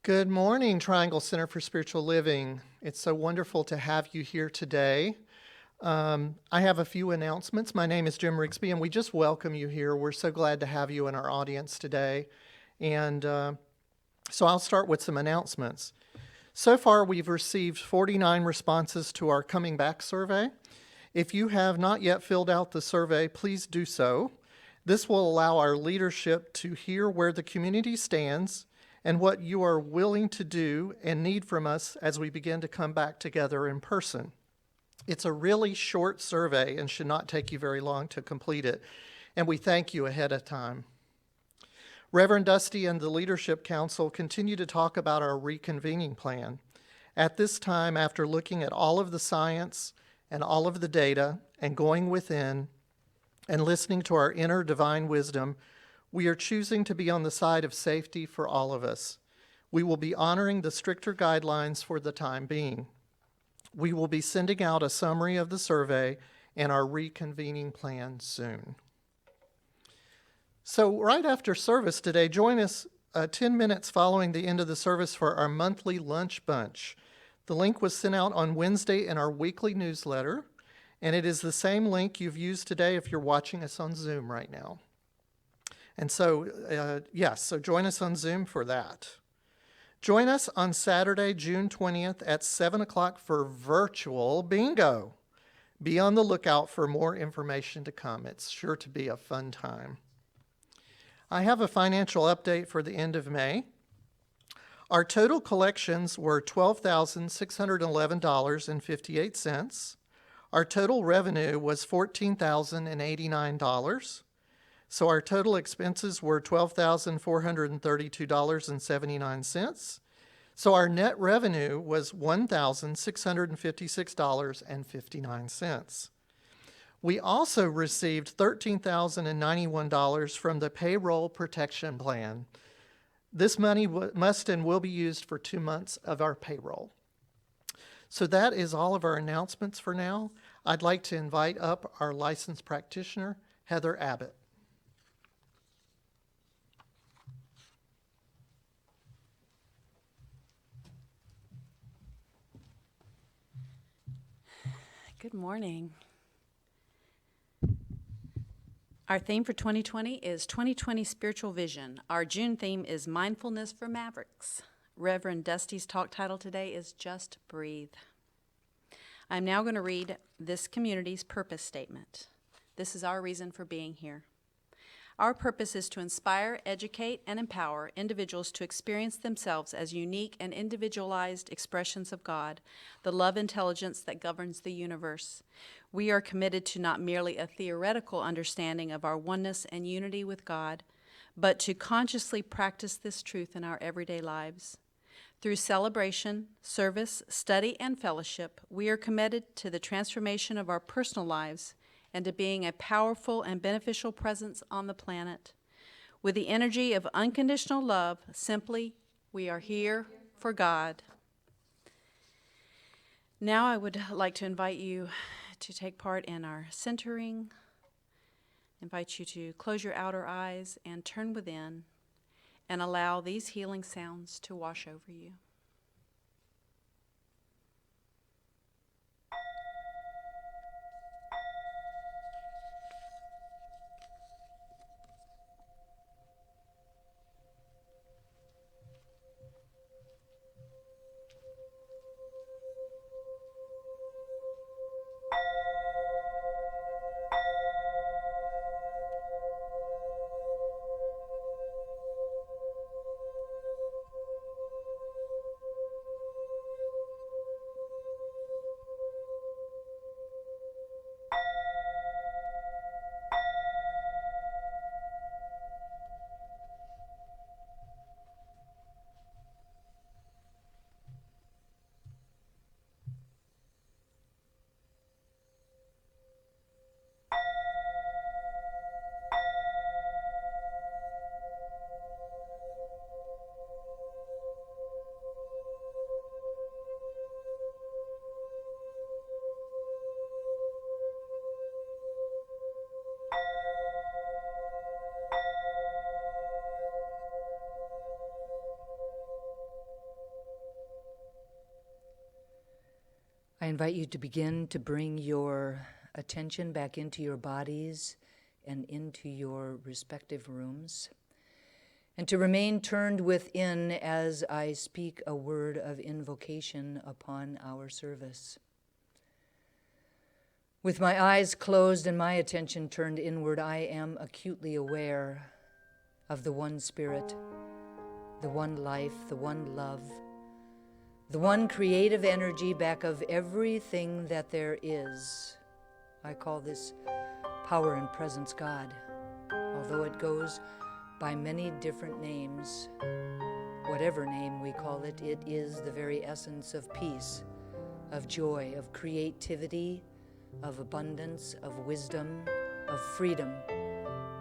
Good morning, Triangle Center for Spiritual Living. It's so wonderful to have you here today. I have a few announcements. My name is Jim Rigsby, and we just welcome you here. We're so glad to have you in our audience today. And so I'll start with some announcements. So far, we've received 49 responses to our Coming Back survey. If you have not yet filled out the survey, please do so. This will allow our leadership to hear where the community stands and what you are willing to do and need from us as we begin to come back together in person. It's a really short survey and should not take you very long to complete it, and we thank you ahead of time. Reverend Dusty and the Leadership Council continue to talk about our reconvening plan. At this time, after looking at all of the science and all of the data and going within and listening to our inner divine wisdom, we are choosing to be on the side of safety for all of us. We will be honoring the stricter guidelines for the time being. We will be sending out a summary of the survey and our reconvening plan soon. So right after service today, join us 10 minutes following the end of the service for our monthly lunch bunch. The link was sent out on Wednesday in our weekly newsletter, and it is the same link you've used today if you're watching us on Zoom right now. And so, so join us on Zoom for that. Join us on Saturday, June 20th at 7 o'clock for virtual bingo. Be on the lookout for more information to come. It's sure to be a fun time. I have a financial update for the end of May. Our total collections were $12,611.58. Our total revenue was $14,089. So our total expenses were $12,432.79. So our net revenue was $1,656.59. We also received $13,091 from the Payroll Protection Plan. This money must and will be used for 2 months of our payroll. So that is all of our announcements for now. I'd like to invite up our licensed practitioner, Heather Abbott. Good morning. Our theme for 2020 is 2020 Spiritual Vision. Our June theme is Mindfulness for Mavericks. Reverend Dusty's talk title today is Just Breathe. I'm now going to read this community's purpose statement. This is our reason for being here. Our purpose is to inspire, educate, and empower individuals to experience themselves as unique and individualized expressions of God, the love intelligence that governs the universe. We are committed to not merely a theoretical understanding of our oneness and unity with God, but to consciously practice this truth in our everyday lives. Through celebration, service, study, and fellowship, we are committed to the transformation of our personal lives and to being a powerful and beneficial presence on the planet. With the energy of unconditional love, simply, we are here for God. Now I would like to invite you to take part in our centering. Invite you to close your outer eyes and turn within and allow these healing sounds to wash over you. I invite you to begin to bring your attention back into your bodies and into your respective rooms, and to remain turned within as I speak a word of invocation upon our service. With my eyes closed and my attention turned inward, I am acutely aware of the one Spirit, the one life, the one love, the one creative energy back of everything that there is. I call this power and presence God, although it goes by many different names. Whatever name we call it, it is the very essence of peace, of joy, of creativity, of abundance, of wisdom, of freedom,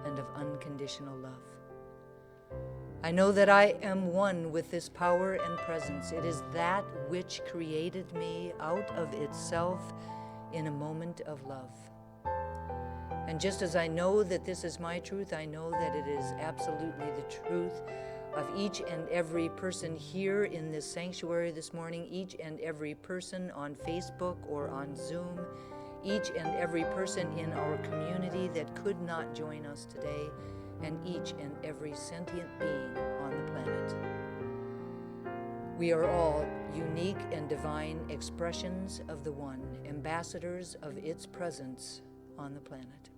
and of unconditional love. I know that I am one with this power and presence. It is that which created me out of itself in a moment of love. And just as I know that this is my truth, I know that it is absolutely the truth of each and every person here in this sanctuary this morning, each and every person on Facebook or on Zoom, each and every person in our community that could not join us today, and each and every sentient being on the planet. We are all unique and divine expressions of the One, ambassadors of its presence on the planet.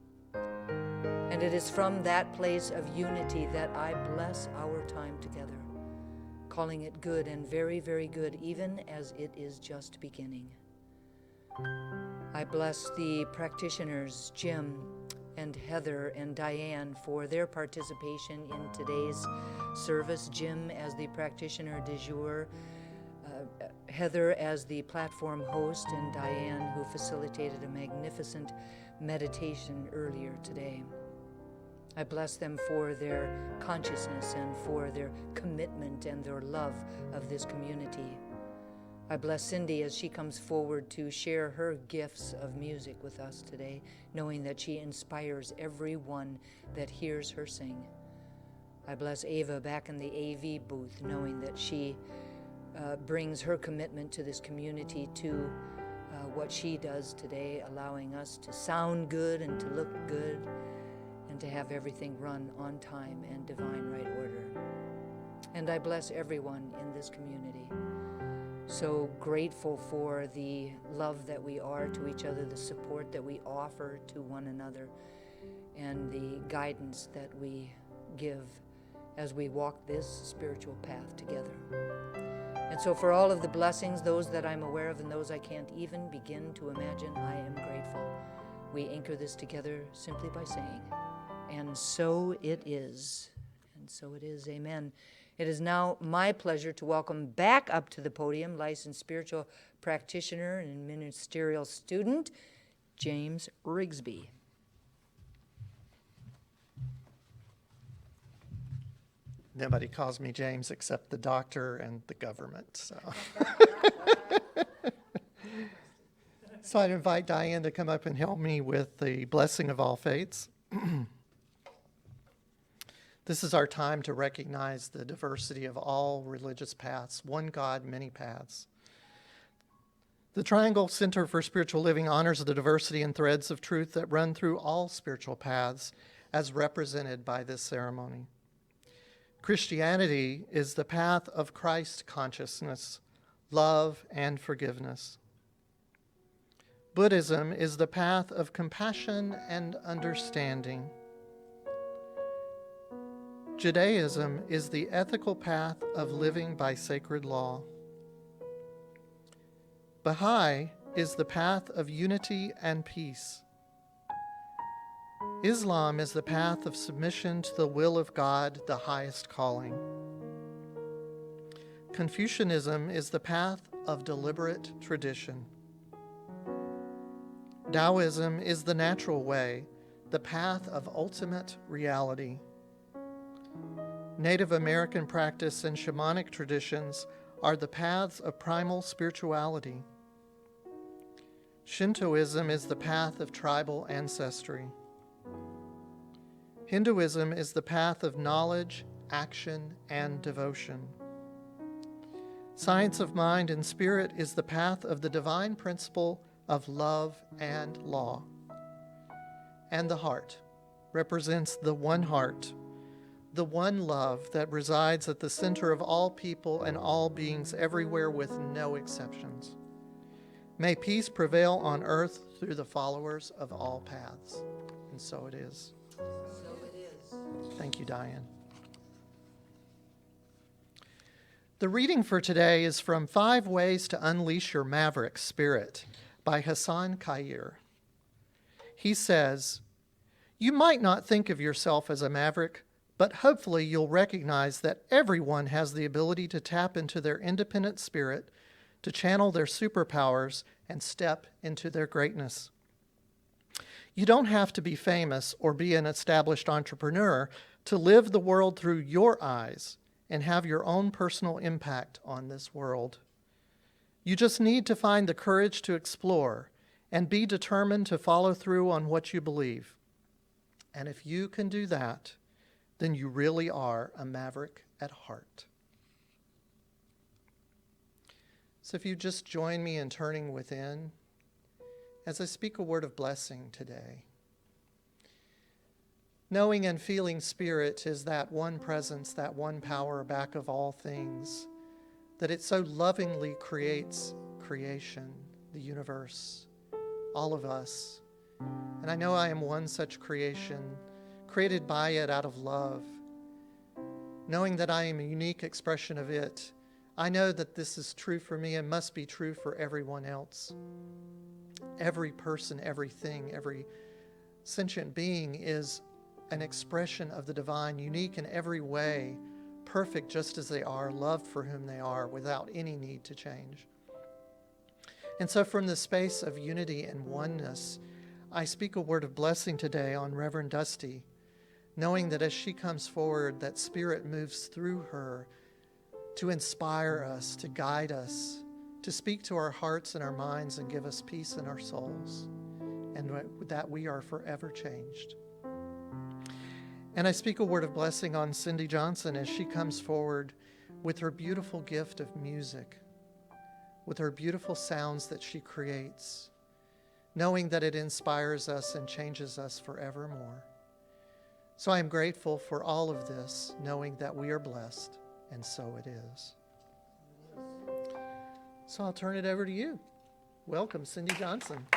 And it is from that place of unity that I bless our time together, calling it good and very, very good, even as it is just beginning. I bless the practitioners, Jim and Heather and Diane, for their participation in today's service. Jim as the practitioner du jour, Heather as the platform host, and Diane who facilitated a magnificent meditation earlier today. I bless them for their consciousness and for their commitment and their love of this community. I bless Cindy as she comes forward to share her gifts of music with us today, knowing that she inspires everyone that hears her sing. I bless Ava back in the AV booth, knowing that she brings her commitment to this community to what she does today, allowing us to sound good and to look good and to have everything run on time and divine right order. And I bless everyone in this community. So grateful for the love that we are to each other, the support that we offer to one another, and the guidance that we give as we walk this spiritual path together. And so for all of the blessings, those that I'm aware of and those I can't even begin to imagine, I am grateful. We anchor this together simply by saying, and so it is. And so it is. Amen. It is now my pleasure to welcome back up to the podium licensed spiritual practitioner and ministerial student, James Rigsby. Nobody calls me James except the doctor and the government. So I'd invite Diane to come up and help me with the blessing of all faiths. This is our time to recognize the diversity of all religious paths, one God, many paths. The Triangle Center for Spiritual Living honors the diversity and threads of truth that run through all spiritual paths as represented by this ceremony. Christianity is the path of Christ consciousness, love, and forgiveness. Buddhism is the path of compassion and understanding. Judaism is the ethical path of living by sacred law. Baha'i is the path of unity and peace. Islam is the path of submission to the will of God, the highest calling. Confucianism is the path of deliberate tradition. Taoism is the natural way, the path of ultimate reality. Native American practice and shamanic traditions are the paths of primal spirituality. Shintoism is the path of tribal ancestry. Hinduism is the path of knowledge, action, and devotion. Science of mind and spirit is the path of the divine principle of love and law. And the heart represents the one heart, the one love that resides at the center of all people and all beings everywhere with no exceptions. May peace prevail on earth through the followers of all paths. And so it is. So it is. Thank you, Diane. The reading for today is from 5 Ways to Unleash Your Maverick Spirit by Hassan Khair. He says, "You might not think of yourself as a maverick, but hopefully you'll recognize that everyone has the ability to tap into their independent spirit, to channel their superpowers, and step into their greatness. You don't have to be famous or be an established entrepreneur to live the world through your eyes and have your own personal impact on this world. You just need to find the courage to explore and be determined to follow through on what you believe. And if you can do that, then you really are a maverick at heart." So if you just join me in turning within as I speak a word of blessing today. Knowing and feeling spirit is that one presence, that one power back of all things, that it so lovingly creates creation, the universe, all of us. And I know I am one such creation, created by it out of love. Knowing that I am a unique expression of it, I know that this is true for me and must be true for everyone else. Every person, everything, every sentient being is an expression of the divine, unique in every way, perfect just as they are, loved for whom they are, without any need to change. And so from the space of unity and oneness, I speak a word of blessing today on Reverend Dusty, knowing that as she comes forward, that Spirit moves through her to inspire us, to guide us, to speak to our hearts and our minds and give us peace in our souls, and that we are forever changed. And I speak a word of blessing on Cindy Johnson as she comes forward with her beautiful gift of music, with her beautiful sounds that she creates, knowing that it inspires us and changes us forevermore. So I am grateful for all of this, knowing that we are blessed, and so it is. So I'll turn it over to you. Welcome, Cindy Johnson.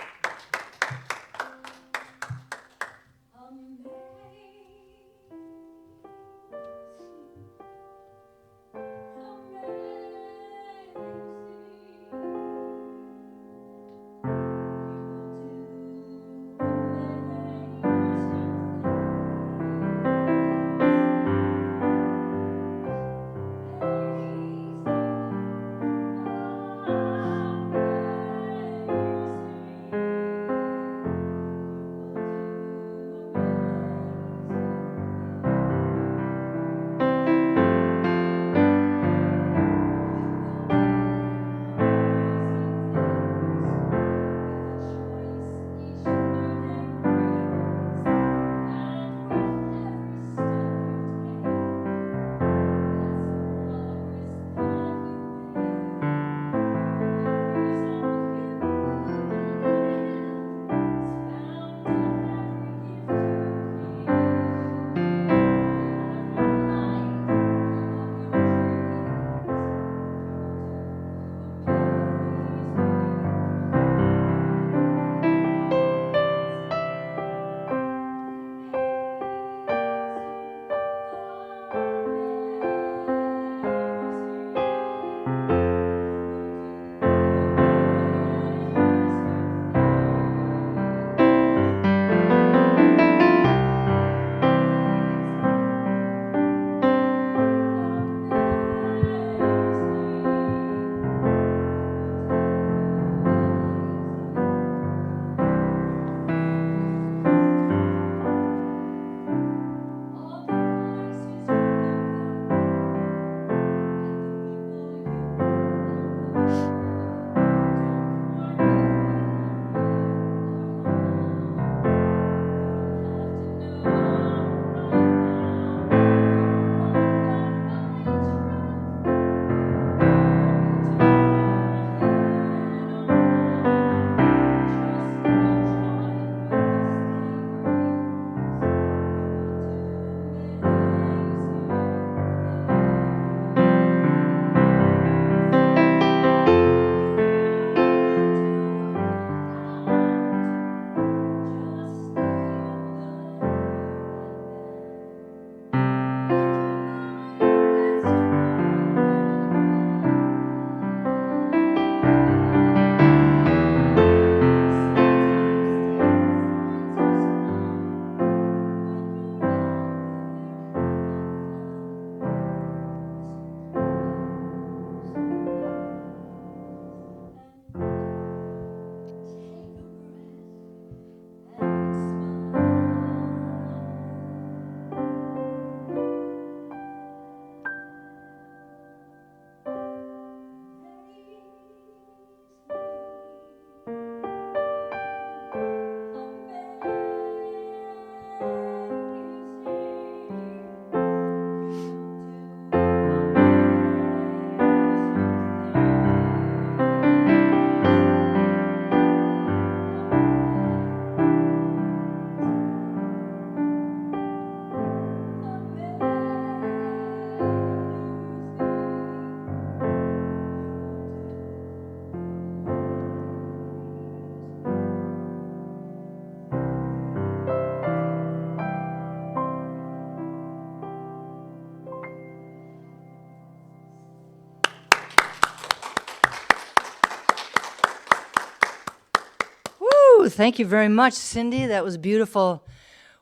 Woo! Thank you very much, Cindy. That was beautiful.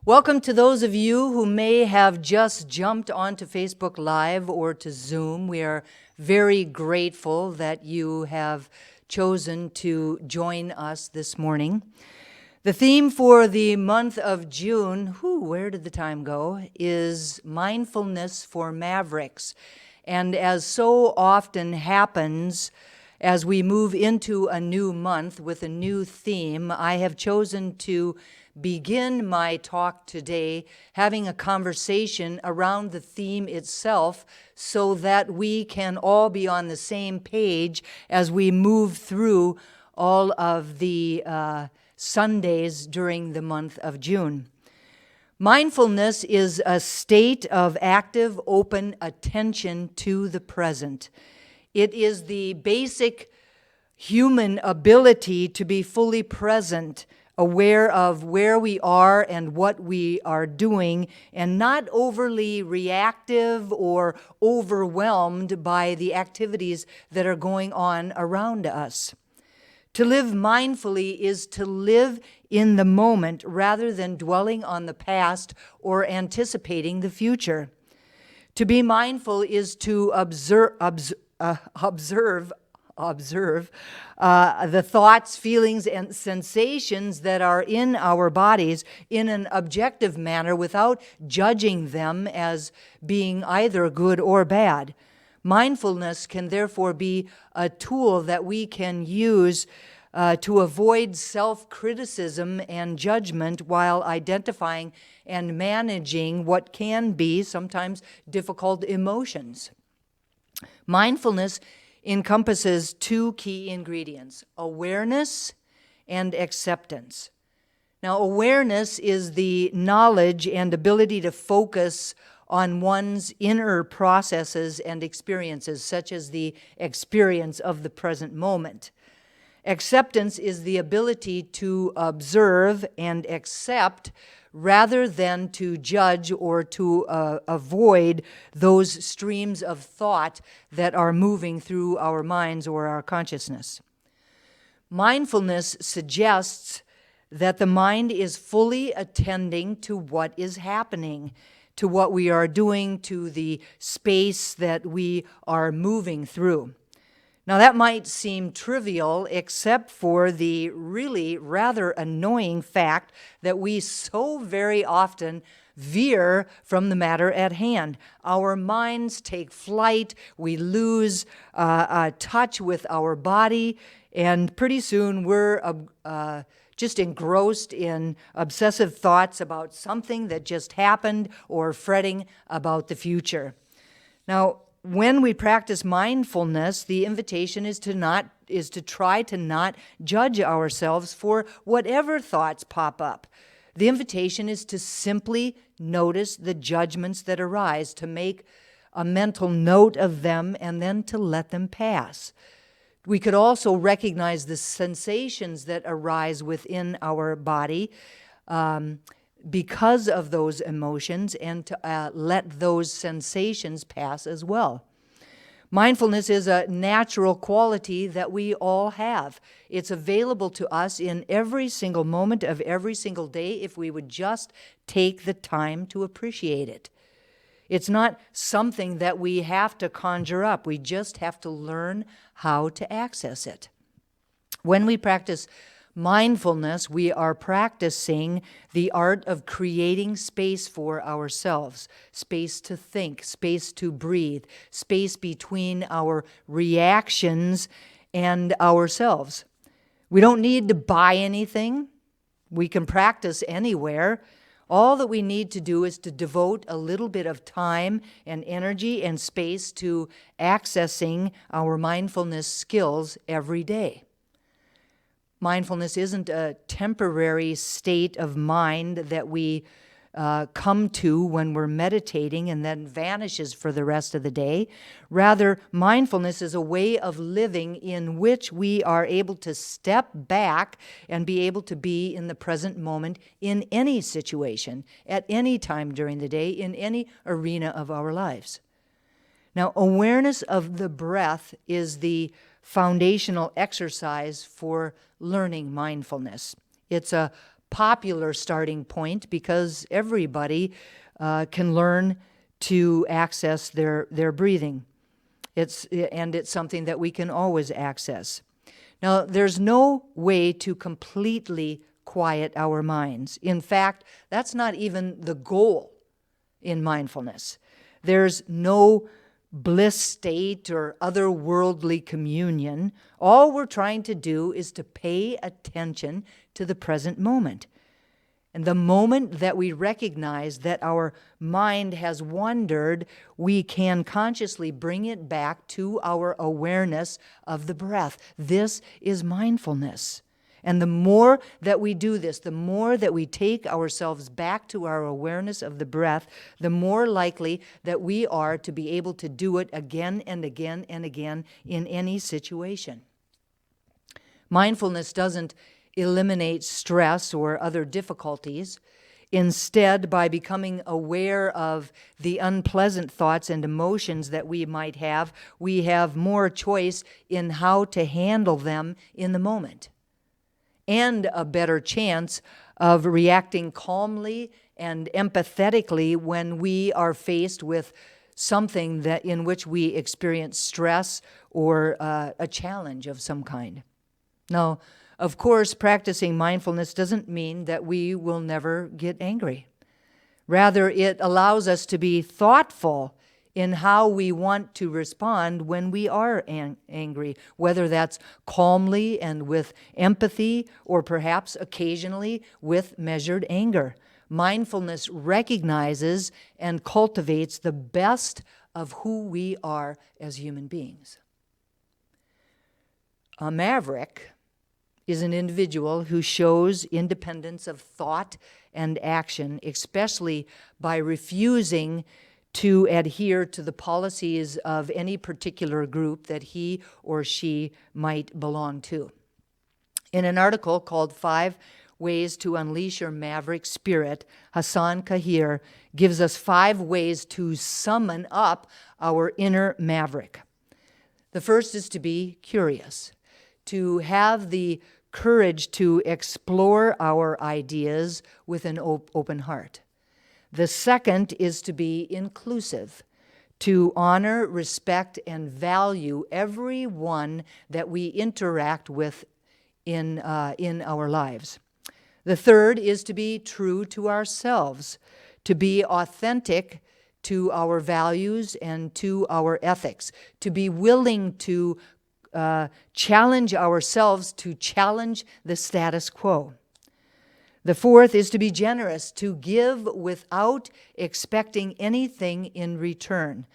Welcome to those of you who may have just jumped onto Facebook Live or to Zoom. We are very grateful that you have chosen to join us this morning. The theme for the month of June, where did the time go, is mindfulness for mavericks. And as so often happens, as we move into a new month with a new theme, I have chosen to begin my talk today having a conversation around the theme itself so that we can all be on the same page as we move through all of the Sundays during the month of June. Mindfulness is a state of active, open attention to the present. It is the basic human ability to be fully present, aware of where we are and what we are doing, and not overly reactive or overwhelmed by the activities that are going on around us. To live mindfully is to live in the moment rather than dwelling on the past or anticipating the future. To be mindful is to observe the thoughts, feelings, and sensations that are in our bodies in an objective manner without judging them as being either good or bad. Mindfulness can therefore be a tool that we can use to avoid self-criticism and judgment while identifying and managing what can be sometimes difficult emotions. Mindfulness encompasses two key ingredients: awareness and acceptance. Now, awareness is the knowledge and ability to focus on one's inner processes and experiences, such as the experience of the present moment. Acceptance is the ability to observe and accept rather than to judge or to avoid those streams of thought that are moving through our minds or our consciousness. Mindfulness suggests that the mind is fully attending to what is happening, to what we are doing, to the space that we are moving through. Now, that might seem trivial, except for the really rather annoying fact that we so very often veer from the matter at hand. Our minds take flight, we lose touch with our body, and pretty soon we're just engrossed in obsessive thoughts about something that just happened or fretting about the future. Now, when we practice mindfulness, the invitation is to try to not judge ourselves for whatever thoughts pop up. The invitation is to simply notice the judgments that arise, to make a mental note of them, and then to let them pass. We could also recognize the sensations that arise within our body because of those emotions, and to let those sensations pass as well. Mindfulness is a natural quality that we all have. It's available to us in every single moment of every single day if we would just take the time to appreciate it. It's not something that we have to conjure up. We just have to learn how to access it. When we practice mindfulness, we are practicing the art of creating space for ourselves, space to think, space to breathe, space between our reactions and ourselves. We don't need to buy anything. We can practice anywhere. All that we need to do is to devote a little bit of time and energy and space to accessing our mindfulness skills every day. Mindfulness isn't a temporary state of mind that we come to when we're meditating and then vanishes for the rest of the day. Rather, mindfulness is a way of living in which we are able to step back and be able to be in the present moment in any situation, at any time during the day, in any arena of our lives. Now, awareness of the breath is the foundational exercise for learning mindfulness. It's a popular starting point because everybody can learn to access their breathing. It's something that we can always access. Now, there's no way to completely quiet our minds. In fact, that's not even the goal in mindfulness. There's no bliss state or otherworldly communion. All we're trying to do is to pay attention to the present moment. And the moment that we recognize that our mind has wandered, we can consciously bring it back to our awareness of the breath. This is mindfulness. And the more that we do this, the more that we take ourselves back to our awareness of the breath, the more likely that we are to be able to do it again and again and again in any situation. Mindfulness doesn't eliminate stress or other difficulties. Instead, by becoming aware of the unpleasant thoughts and emotions that we might have, we have more choice in how to handle them in the moment, and a better chance of reacting calmly and empathetically when we are faced with something that in which we experience stress or a challenge of some kind. Now, of course, practicing mindfulness doesn't mean that we will never get angry. Rather, it allows us to be thoughtful in how we want to respond when we are angry, whether that's calmly and with empathy or perhaps occasionally with measured anger. Mindfulness recognizes and cultivates the best of who we are as human beings. A maverick is an individual who shows independence of thought and action, especially by refusing to adhere to the policies of any particular group that he or she might belong to. In an article called 5 Ways to Unleash Your Maverick Spirit, Hassan Kahir gives us 5 ways to summon up our inner maverick. The first is to be curious, to have the courage to explore our ideas with an open heart. The second is to be inclusive, to honor, respect, and value everyone that we interact with in our lives. The third is to be true to ourselves, to be authentic to our values and to our ethics, to be willing to challenge ourselves, to challenge the status quo. The fourth is to be generous, to give without expecting anything in return,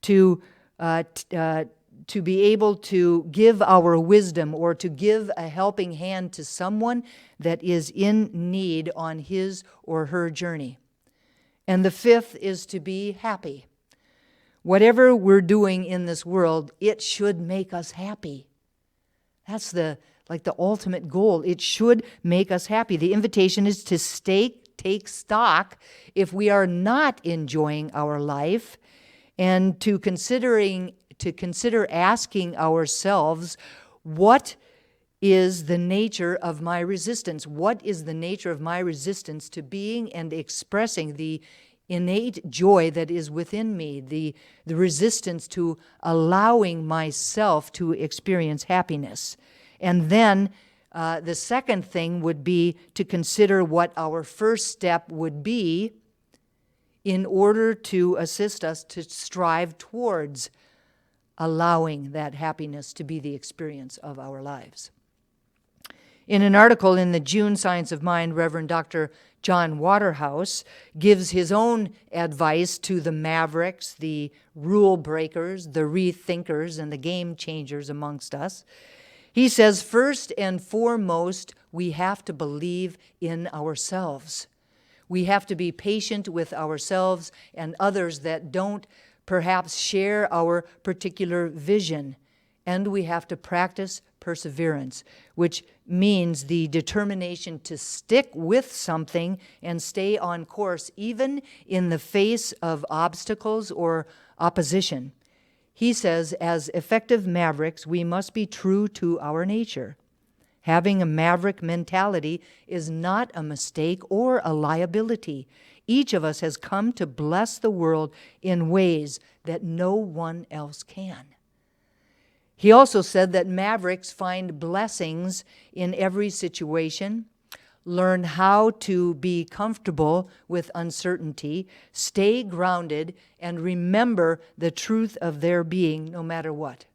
to be able to give our wisdom or to give a helping hand to someone that is in need on his or her journey. And the fifth is to be happy. Whatever we're doing in this world, it should make us happy. That's the ultimate goal. It should make us happy. The invitation is to take stock if we are not enjoying our life, and to consider asking ourselves, what is the nature of my resistance? What is the nature of my resistance to being and expressing the innate joy that is within me, the resistance to allowing myself to experience happiness? And then the second thing would be to consider what our first step would be in order to assist us to strive towards allowing that happiness to be the experience of our lives. In an article in the June Science of Mind, Reverend Dr. John Waterhouse gives his own advice to the mavericks, the rule breakers, the rethinkers, and the game changers amongst us. He says, first and foremost, we have to believe in ourselves. We have to be patient with ourselves and others that don't perhaps share our particular vision. And we have to practice perseverance, which means the determination to stick with something and stay on course, even in the face of obstacles or opposition. He says, as effective mavericks, we must be true to our nature. Having a maverick mentality is not a mistake or a liability. Each of us has come to bless the world in ways that no one else can. He also said that mavericks find blessings in every situation, learn how to be comfortable with uncertainty, stay grounded, and remember the truth of their being no matter what.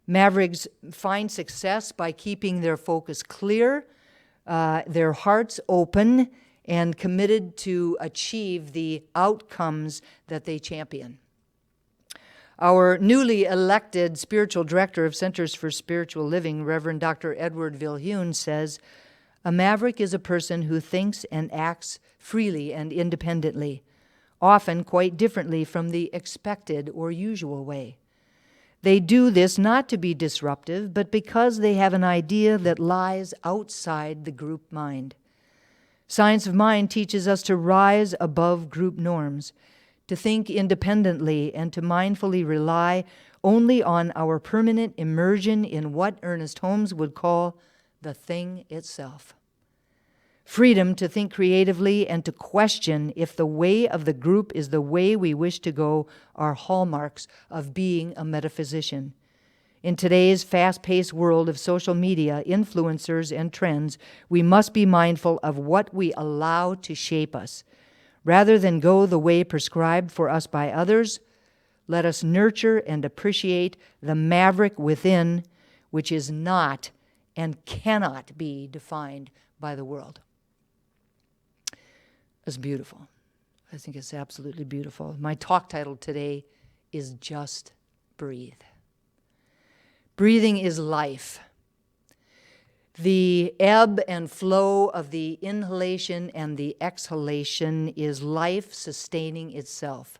Mavericks find success by keeping their focus clear, their hearts open, and committed to achieve the outcomes that they champion. Our newly elected spiritual director of Centers for Spiritual Living, Reverend Dr. Edward Vilhune, says, "A maverick is a person who thinks and acts freely and independently, often quite differently from the expected or usual way. They do this not to be disruptive, but because they have an idea that lies outside the group mind. Science of Mind teaches us to rise above group norms, to think independently, and to mindfully rely only on our permanent immersion in what Ernest Holmes would call the thing itself. Freedom to think creatively and to question if the way of the group is the way we wish to go are hallmarks of being a metaphysician. In today's fast-paced world of social media, influencers, and trends, we must be mindful of what we allow to shape us. Rather than go the way prescribed for us by others, let us nurture and appreciate the maverick within, which is not and cannot be defined by the world." It's beautiful. I think it's absolutely beautiful. My talk title today is Just Breathe. Breathing is life. The ebb and flow of the inhalation and the exhalation is life sustaining itself.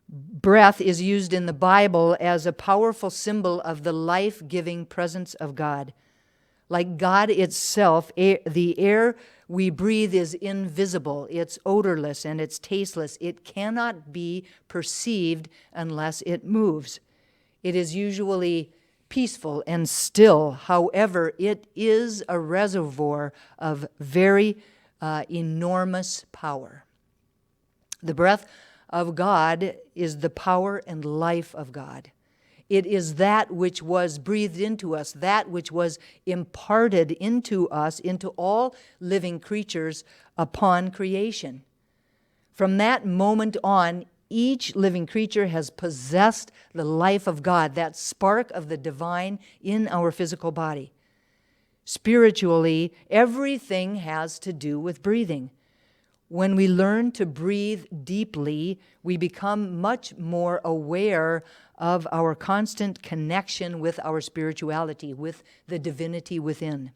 Breath is used in the Bible as a powerful symbol of the life-giving presence of God. Like God itself, the air we breathe is invisible, it's odorless, and it's tasteless. It cannot be perceived unless it moves. It is usually peaceful and still. However, it is a reservoir of very enormous power. The breath of God is the power and life of God. It is that which was breathed into us, that which was imparted into us, into all living creatures upon creation. From that moment on, each living creature has possessed the life of God, that spark of the divine in our physical body. Spiritually, everything has to do with breathing. When we learn to breathe deeply, we become much more aware of our constant connection with our spirituality, with the divinity within.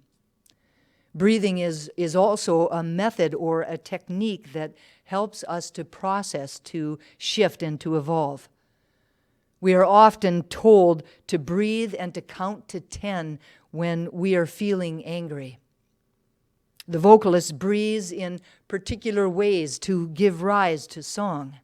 Breathing is also a method or a technique that helps us to process, to shift, and to evolve. We are often told to breathe and to count to 10 when we are feeling angry. The vocalist breathes in particular ways to give rise to song.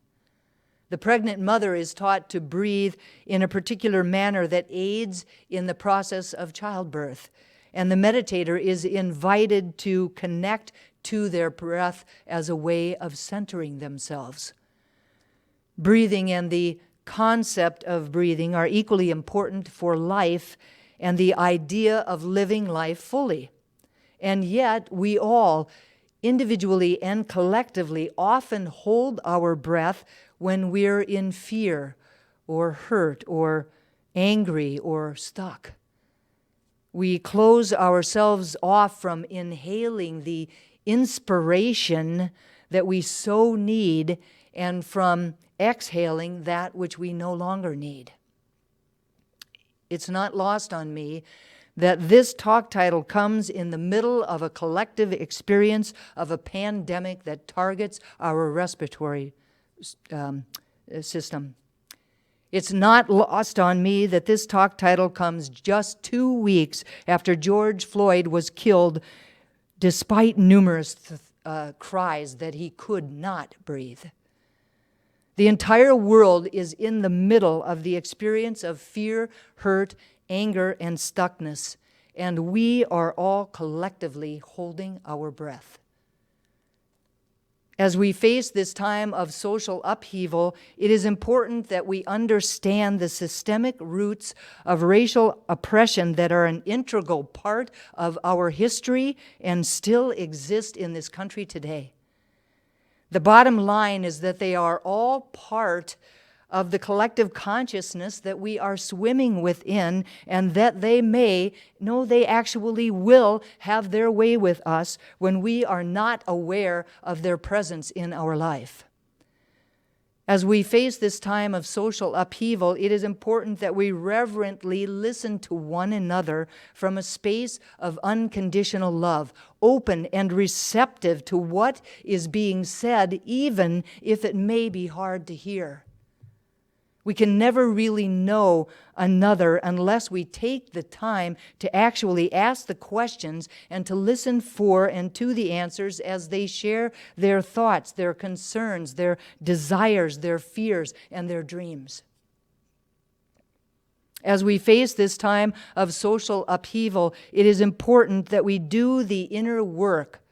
The pregnant mother is taught to breathe in a particular manner that aids in the process of childbirth, and the meditator is invited to connect to their breath as a way of centering themselves. Breathing and the concept of breathing are equally important for life and the idea of living life fully. And yet, we all, individually and collectively, often hold our breath when we're in fear or hurt or angry or stuck. We close ourselves off from inhaling the inspiration that we so need and from exhaling that which we no longer need. It's not lost on me that this talk title comes in the middle of a collective experience of a pandemic that targets our respiratory system. It's not lost on me that this talk title comes just 2 weeks after George Floyd was killed, despite numerous cries that he could not breathe. The entire world is in the middle of the experience of fear, hurt, anger, and stuckness. and we are all collectively holding our breath. As we face this time of social upheaval, it is important that we understand the systemic roots of racial oppression that are an integral part of our history and still exist in this country today. The bottom line is that they are all part of the collective consciousness that we are swimming within, and that they actually will have their way with us when we are not aware of their presence in our life. As we face this time of social upheaval, it is important that we reverently listen to one another from a space of unconditional love, open and receptive to what is being said, even if it may be hard to hear. We can never really know another unless we take the time to actually ask the questions and to listen for and to the answers as they share their thoughts, their concerns, their desires, their fears, and their dreams. As we face this time of social upheaval, it is important that we do the inner work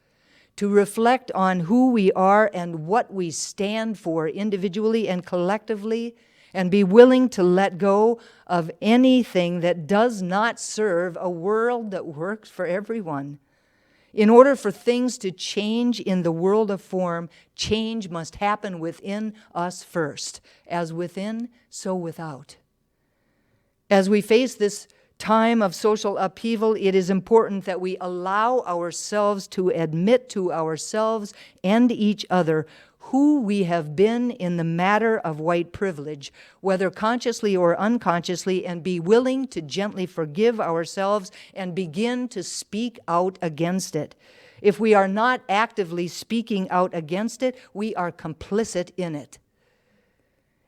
to reflect on who we are and what we stand for individually and collectively, and be willing to let go of anything that does not serve a world that works for everyone. In order for things to change in the world of form, change must happen within us first. As within, so without. As we face this time of social upheaval, it is important that we allow ourselves to admit to ourselves and each other who we have been in the matter of white privilege, whether consciously or unconsciously, and be willing to gently forgive ourselves and begin to speak out against it. If we are not actively speaking out against it, we are complicit in it.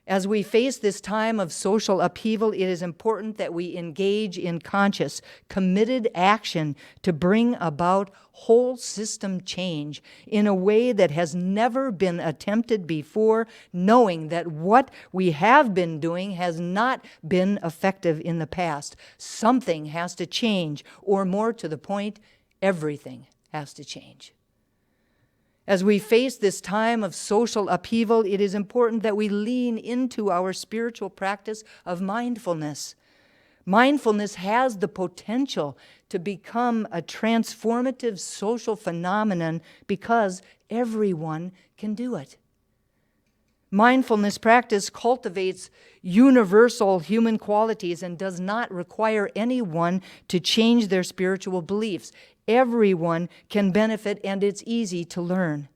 As we face this time of social upheaval, it is important that we engage in conscious, committed action to bring about whole system change in a way that has never been attempted before, knowing that what we have been doing has not been effective in the past. Something has to change, or more to the point, everything has to change. As we face this time of social upheaval, it is important that we lean into our spiritual practice of mindfulness. Mindfulness has the potential to become a transformative social phenomenon because everyone can do it. Mindfulness practice cultivates universal human qualities and does not require anyone to change their spiritual beliefs. Everyone can benefit, and it's easy to learn.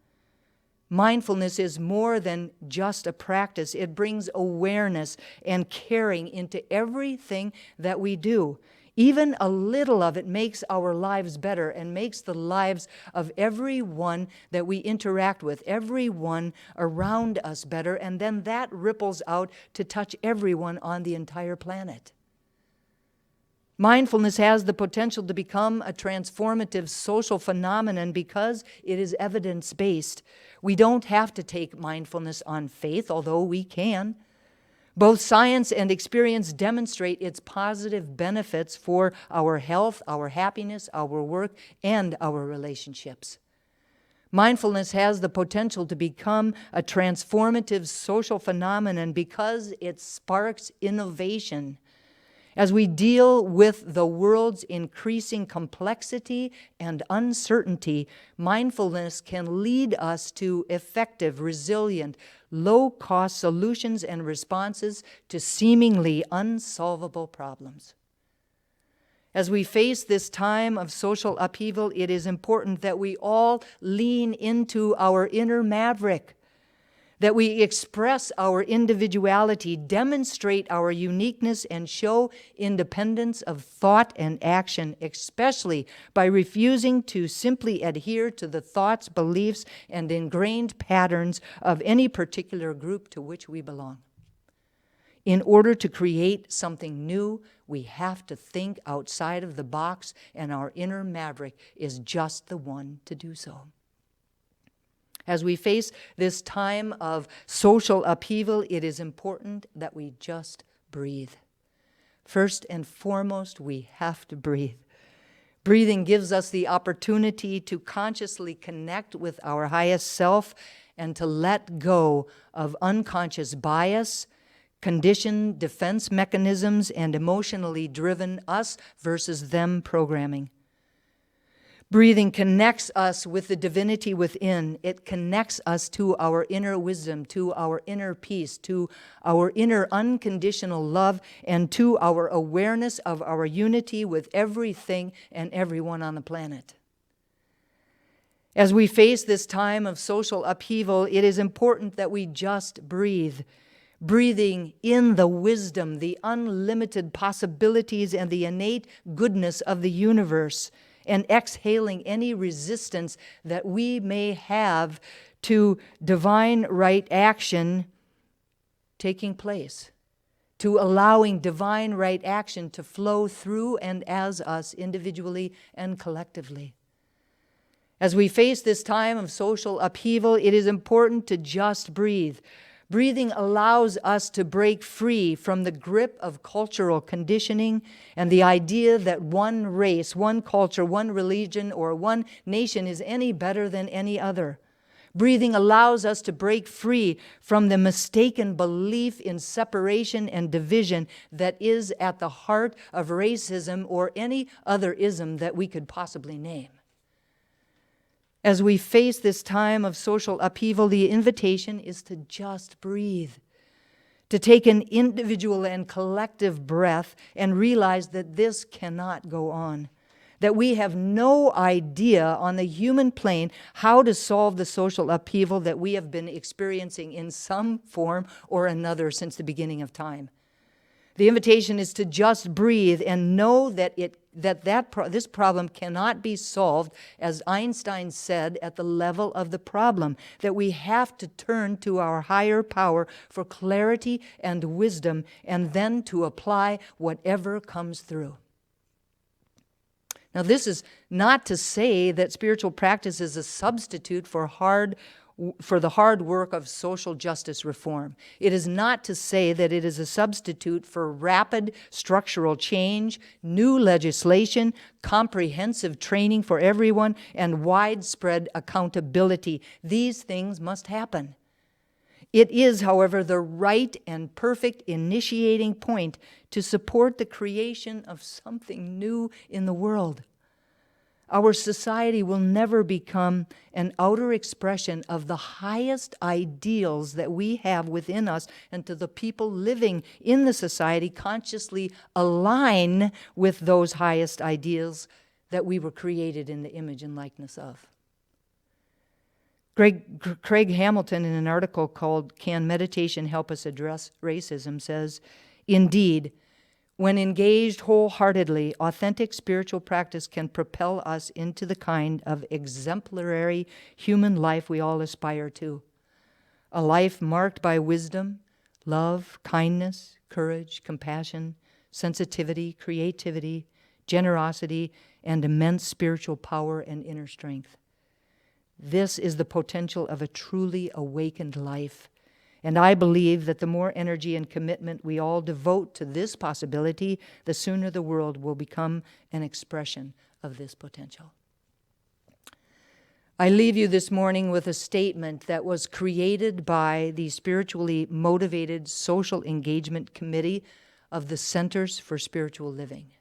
Mindfulness is more than just a practice. It brings awareness and caring into everything that we do. Even a little of it makes our lives better and makes the lives of everyone that we interact with, everyone around us better, and then that ripples out to touch everyone on the entire planet. Mindfulness has the potential to become a transformative social phenomenon because it is evidence-based. We don't have to take mindfulness on faith, although we can. Both science and experience demonstrate its positive benefits for our health, our happiness, our work, and our relationships. Mindfulness has the potential to become a transformative social phenomenon because it sparks innovation. As we deal with the world's increasing complexity and uncertainty, mindfulness can lead us to effective, resilient, low-cost solutions and responses to seemingly unsolvable problems. As we face this time of social upheaval, it is important that we all lean into our inner maverick, that we express our individuality, demonstrate our uniqueness, and show independence of thought and action, especially by refusing to simply adhere to the thoughts, beliefs, and ingrained patterns of any particular group to which we belong. In order to create something new, we have to think outside of the box, and our inner maverick is just the one to do so. As we face this time of social upheaval, it is important that we just breathe. First and foremost, we have to breathe. Breathing gives us the opportunity to consciously connect with our highest self and to let go of unconscious bias, conditioned defense mechanisms, and emotionally driven us versus them programming. Breathing connects us with the divinity within. It connects us to our inner wisdom, to our inner peace, to our inner unconditional love, and to our awareness of our unity with everything and everyone on the planet. As we face this time of social upheaval, it is important that we just breathe. Breathing in the wisdom, the unlimited possibilities, and the innate goodness of the universe, and exhaling any resistance that we may have to divine right action taking place, to allowing divine right action to flow through and as us individually and collectively. As we face this time of social upheaval, it is important to just breathe. Breathing allows us to break free from the grip of cultural conditioning and the idea that one race, one culture, one religion, or one nation is any better than any other. Breathing allows us to break free from the mistaken belief in separation and division that is at the heart of racism or any other ism that we could possibly name. As we face this time of social upheaval, the invitation is to just breathe, to take an individual and collective breath and realize that this cannot go on, that we have no idea on the human plane how to solve the social upheaval that we have been experiencing in some form or another since the beginning of time. The invitation is to just breathe and know that this problem cannot be solved, as Einstein said, at the level of the problem, that we have to turn to our higher power for clarity and wisdom, and then to apply whatever comes through. Now, this is not to say that spiritual practice is a substitute for the hard work of social justice reform. It is not to say that it is a substitute for rapid structural change, new legislation, comprehensive training for everyone, and widespread accountability. These things must happen. It is, however, the right and perfect initiating point to support the creation of something new in the world. Our society will never become an outer expression of the highest ideals that we have within us until the people living in the society consciously align with those highest ideals that we were created in the image and likeness of. Craig Hamilton, in an article called "Can Meditation Help Us Address Racism?" says, "Indeed, when engaged wholeheartedly, authentic spiritual practice can propel us into the kind of exemplary human life we all aspire to. A life marked by wisdom, love, kindness, courage, compassion, sensitivity, creativity, generosity, and immense spiritual power and inner strength. This is the potential of a truly awakened life. And I believe that the more energy and commitment we all devote to this possibility, the sooner the world will become an expression of this potential." I leave you this morning with a statement that was created by the Spiritually Motivated Social Engagement Committee of the Centers for Spiritual Living.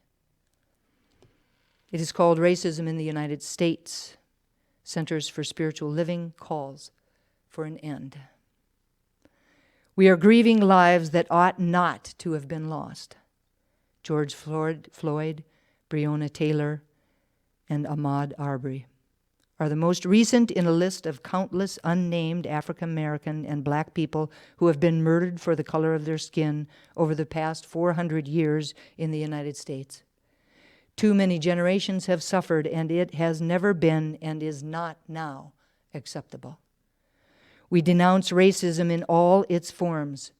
It is called "Racism in the United States. Centers for Spiritual Living Calls for an End." We are grieving lives that ought not to have been lost. George Floyd, Breonna Taylor, and Ahmaud Arbery are the most recent in a list of countless unnamed African American and Black people who have been murdered for the color of their skin over the past 400 years in the United States. Too many generations have suffered, and it has never been and is not now acceptable. We denounce racism in all its forms: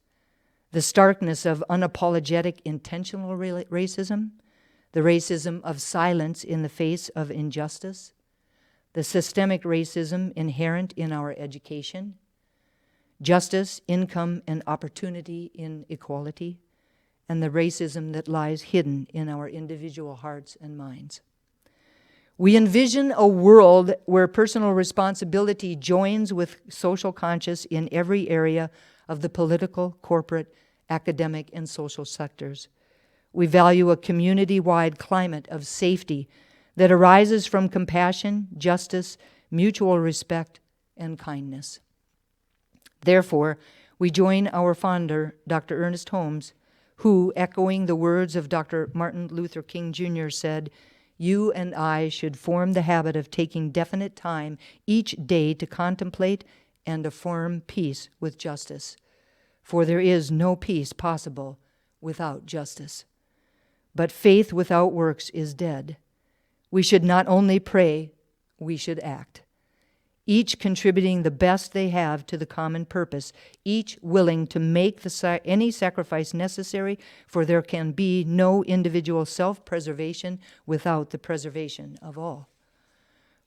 the starkness of unapologetic intentional racism, the racism of silence in the face of injustice, the systemic racism inherent in our education, justice, income, and opportunity inequality, and the racism that lies hidden in our individual hearts and minds. We envision a world where personal responsibility joins with social conscience in every area of the political, corporate, academic, and social sectors. We value a community-wide climate of safety that arises from compassion, justice, mutual respect, and kindness. Therefore, we join our founder, Dr. Ernest Holmes, who, echoing the words of Dr. Martin Luther King Jr., said, "You and I should form the habit of taking definite time each day to contemplate and affirm peace with justice, for there is no peace possible without justice. But faith without works is dead. We should not only pray, we should act, each contributing the best they have to the common purpose, each willing to make any sacrifice necessary, for there can be no individual self-preservation without the preservation of all.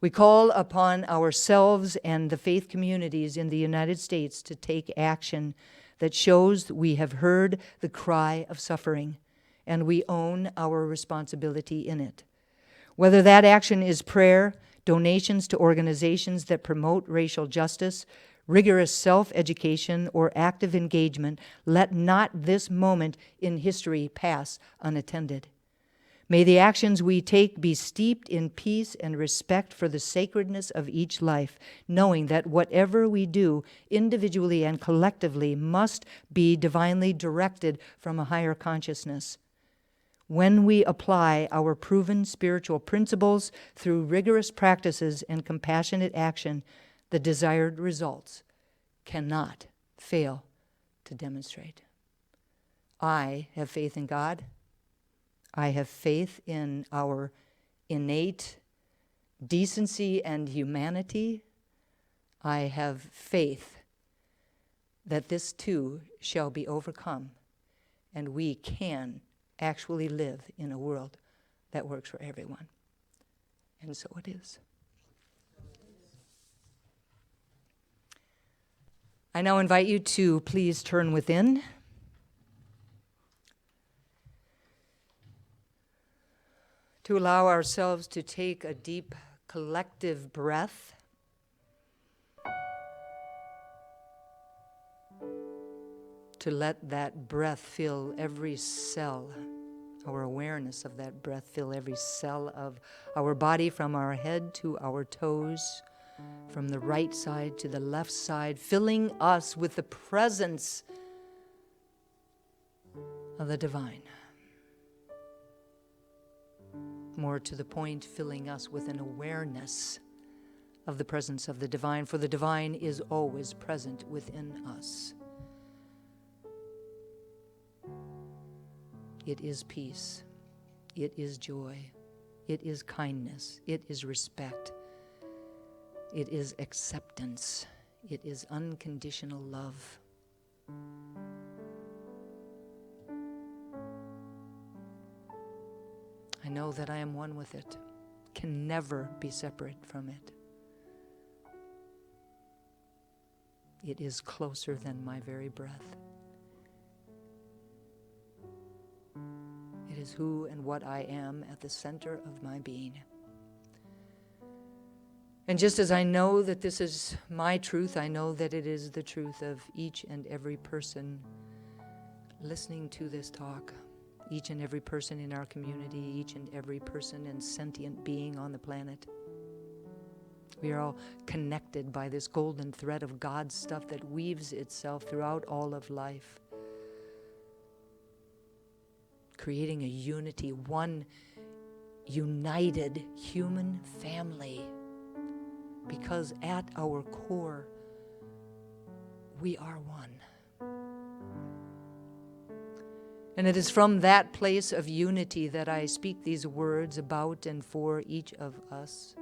We call upon ourselves and the faith communities in the United States to take action that shows we have heard the cry of suffering, and we own our responsibility in it. Whether that action is prayer, donations to organizations that promote racial justice, rigorous self-education, or active engagement, let not this moment in history pass unattended. May the actions we take be steeped in peace and respect for the sacredness of each life, knowing that whatever we do, individually and collectively, must be divinely directed from a higher consciousness. When we apply our proven spiritual principles through rigorous practices and compassionate action, the desired results cannot fail to demonstrate. I have faith in God. I have faith in our innate decency and humanity. I have faith that this too shall be overcome, and we can actually live in a world that works for everyone. And so it is. I now invite you to please turn within. To allow ourselves to take a deep collective breath. To let that breath fill every cell, our awareness of that breath fill every cell of our body, from our head to our toes, from the right side to the left side, filling us with the presence of the divine. More to the point, filling us with an awareness of the presence of the divine, for the divine is always present within us. It is peace. It is joy. It is kindness. It is respect. It is acceptance. It is unconditional love. I know that I am one with it, can never be separate from it. It is closer than my very breath. It is who and what I am at the center of my being. And just as I know that this is my truth, I know that it is the truth of each and every person listening to this talk, each and every person in our community, each and every person and sentient being on the planet. We are all connected by this golden thread of God's stuff that weaves itself throughout all of life, creating a unity, one united human family, because at our core, we are one. And it is from that place of unity that I speak these words about and for each of us.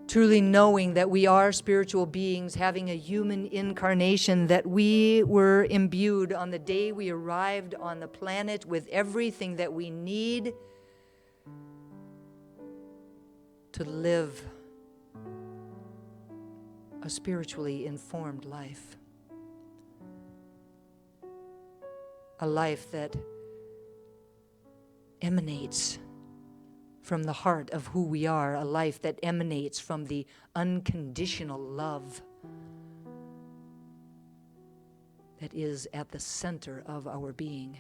Truly knowing that we are spiritual beings having a human incarnation, that we were imbued on the day we arrived on the planet with everything that we need to live a spiritually informed life. A life that emanates from the heart of who we are, a life that emanates from the unconditional love that is at the center of our being.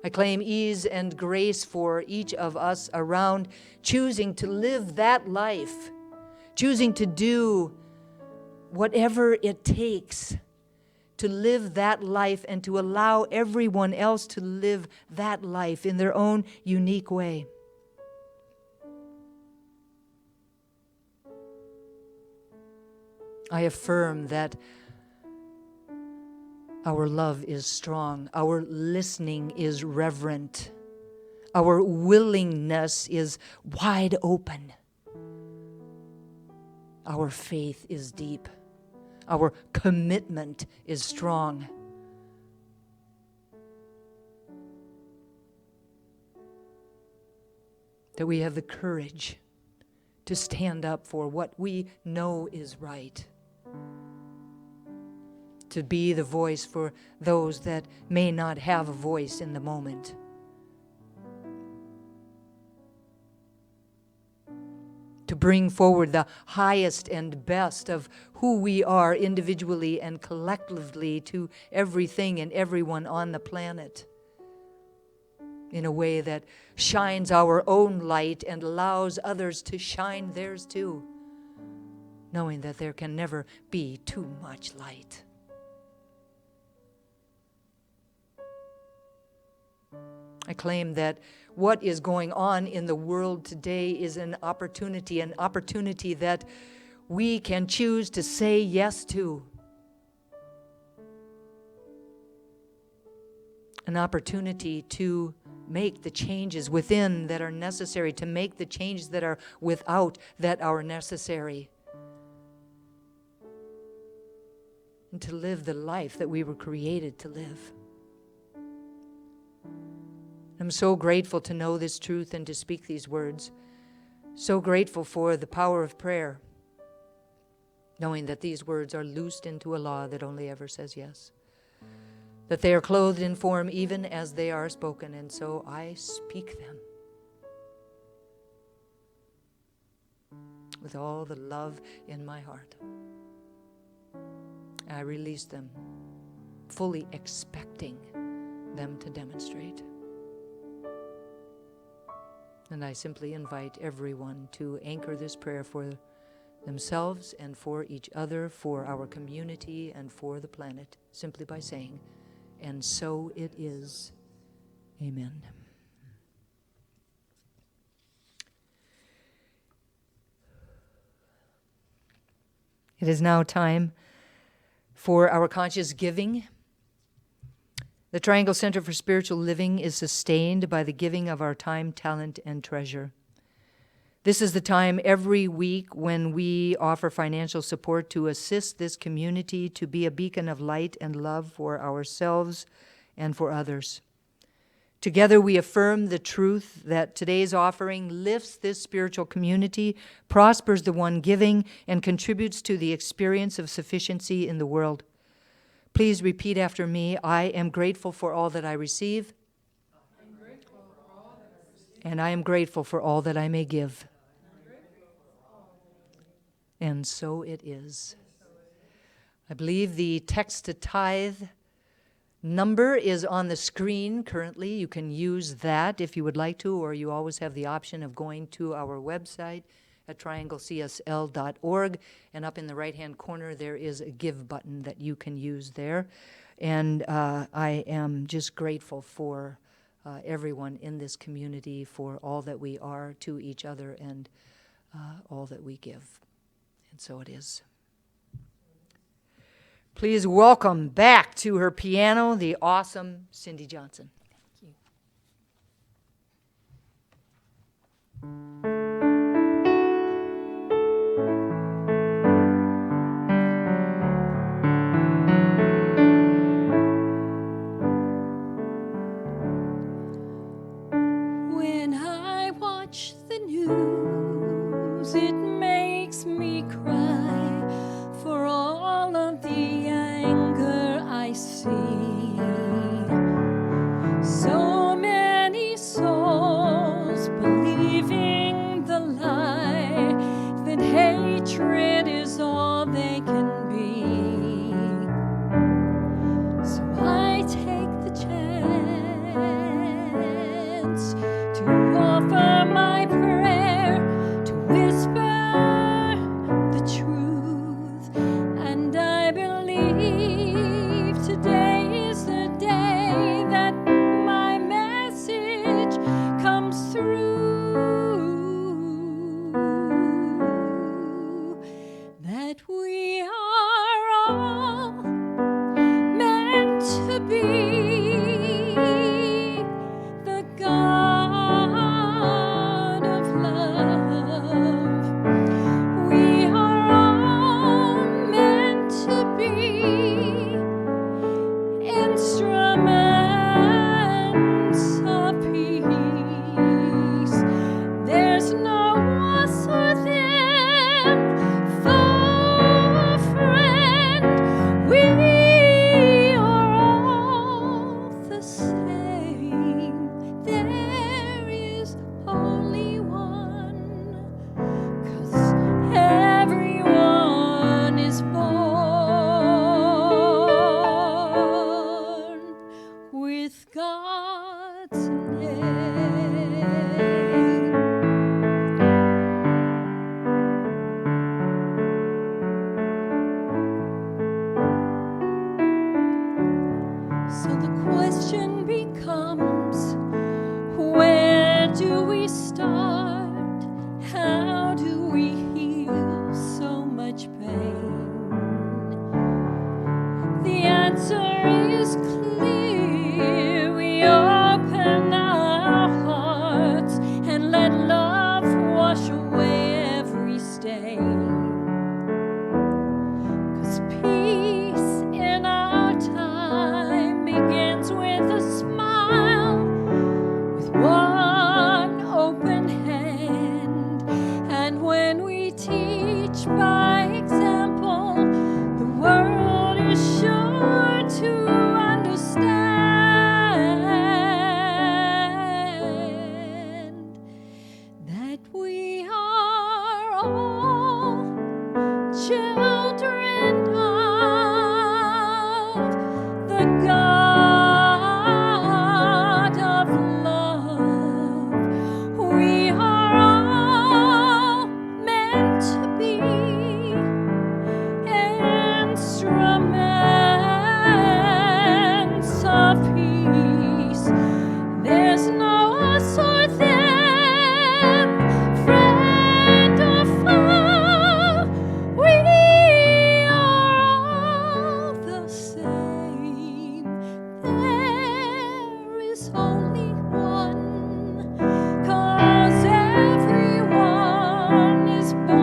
I claim ease and grace for each of us around choosing to live that life, choosing to do whatever it takes to live that life and to allow everyone else to live that life in their own unique way. I affirm that our love is strong, our listening is reverent, our willingness is wide open, our faith is deep, our commitment is strong. That we have the courage to stand up for what we know is right. To be the voice for those that may not have a voice in the moment. To bring forward the highest and best of who we are individually and collectively to everything and everyone on the planet in a way that shines our own light and allows others to shine theirs too, knowing that there can never be too much light. I claim that what is going on in the world today is an opportunity that we can choose to say yes to. An opportunity to make the changes within that are necessary, to make the changes that are without that are necessary, and to live the life that we were created to live. I'm so grateful to know this truth and to speak these words. So grateful for the power of prayer, knowing that these words are loosed into a law that only ever says yes. That they are clothed in form even as they are spoken, and so I speak them with all the love in my heart. I release them, fully expecting them to demonstrate. And I simply invite everyone to anchor this prayer for themselves and for each other, for our community and for the planet, simply by saying, "And so it is. Amen." It is now time for our conscious giving. The Triangle Center for Spiritual Living is sustained by the giving of our time, talent, and treasure. This is the time every week when we offer financial support to assist this community to be a beacon of light and love for ourselves and for others. Together we affirm the truth that today's offering lifts this spiritual community, prospers the one giving, and contributes to the experience of sufficiency in the world. Please repeat after me. I am grateful for all that I receive, and I am grateful for all that I may give. And so it is. I believe the text to tithe number is on the screen currently. You can use that if you would like to, or you always have the option of going to our website at trianglecsl.org, and up in the right-hand corner there is a give button that you can use there. And I am just grateful for everyone in this community, for all that we are to each other and all that we give. And so it is. Please welcome back to her piano the awesome Cindy Johnson. Thank you. When I watch the news, it makes me cry for all of the anger I see. So many souls So the question becomes, where do we start? How do we heal so much pain? The answer is clear. We open our hearts and let love wash away every stain. 'Cause peace in our time begins with a smile, with one open hand. And when we teach by example, the world is sure to understand that we are all children of the God of love. We are all meant to be instruments of peace. There's no us or them, friend or foe. We are all the same. There is only one, 'cause everyone is born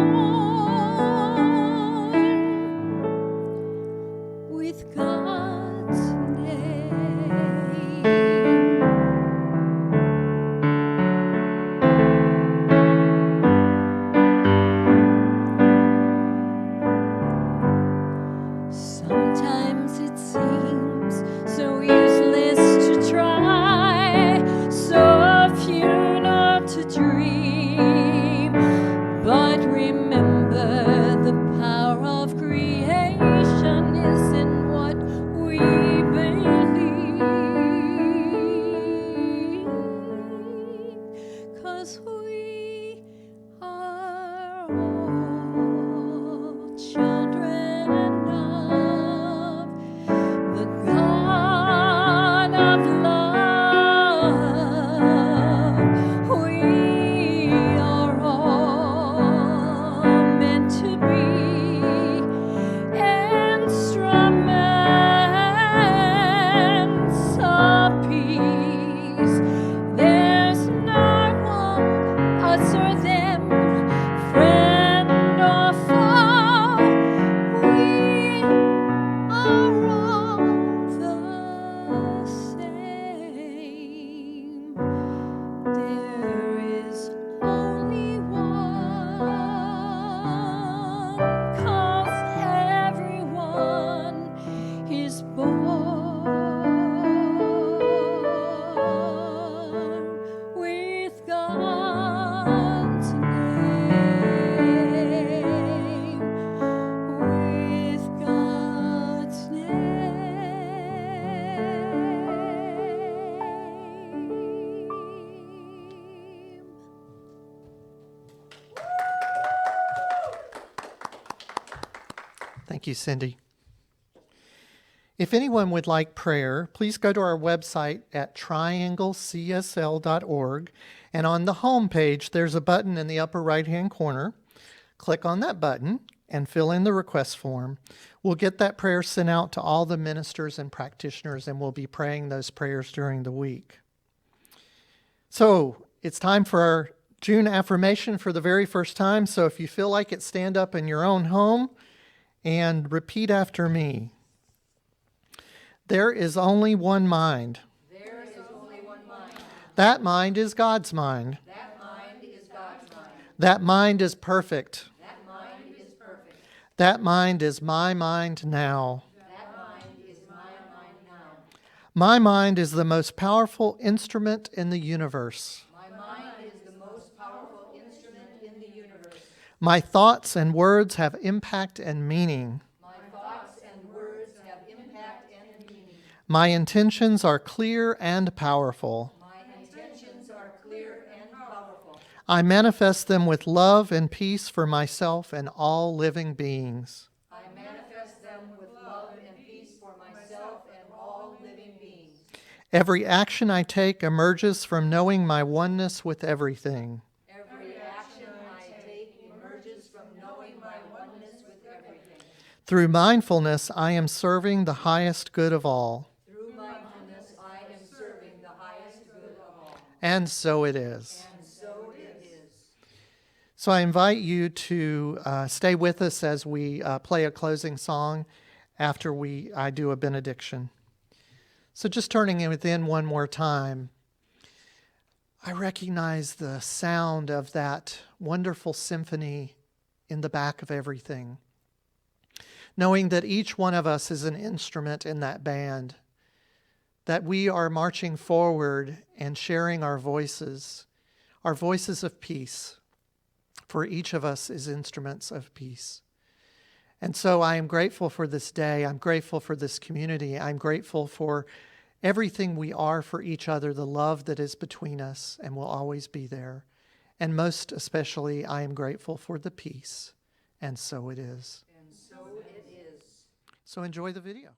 with God's name. Sometimes it seems so useless to try, so futile to dream. But remember, the power of creation is in what we believe. 'Cause we are all children of the God of love. We are all meant to be instruments of peace. There's no one, us or them, friend or foe. We are all the same. There is only one, 'cause everyone is born with God's name. With God's name. Thank you, Cindy. If anyone would like prayer, please go to our website at trianglecsl.org, and on the home page, there's a button in the upper right-hand corner. Click on that button and fill in the request form. We'll get that prayer sent out to all the ministers and practitioners, and we'll be praying those prayers during the week. So it's time for our June affirmation for the very first time. So if you feel like it, stand up in your own home and repeat after me. There is only one mind. There is only one mind. That mind is God's mind. That mind is God's mind. That mind is perfect. That mind is perfect. That mind is my mind now. That mind is my mind now. My mind is the most powerful instrument in the universe. My mind is the most powerful instrument in the universe. My thoughts and words have impact and meaning. My thoughts and words have impact and meaning. My intentions are clear and powerful. My intentions are clear and powerful. I manifest them with love and peace for myself and all living beings. I manifest them with love and peace for myself and all living beings. Every action I take emerges from knowing my oneness with everything. Every action I take emerges from knowing my oneness with everything. Through mindfulness, I am serving the highest good of all. Through mindfulness, I am serving the highest good of all. And so it is. And so it is. So I invite you to stay with us as we play a closing song after I do a benediction. So just turning it within one more time, I recognize the sound of that wonderful symphony in the back of everything. Knowing that each one of us is an instrument in that band, that we are marching forward and sharing our voices of peace, for each of us is instruments of peace. And so I am grateful for this day. I'm grateful for this community. I'm grateful for everything we are for each other, the love that is between us and will always be there. And most especially, I am grateful for the peace. And so it is. And so it is. So enjoy the video.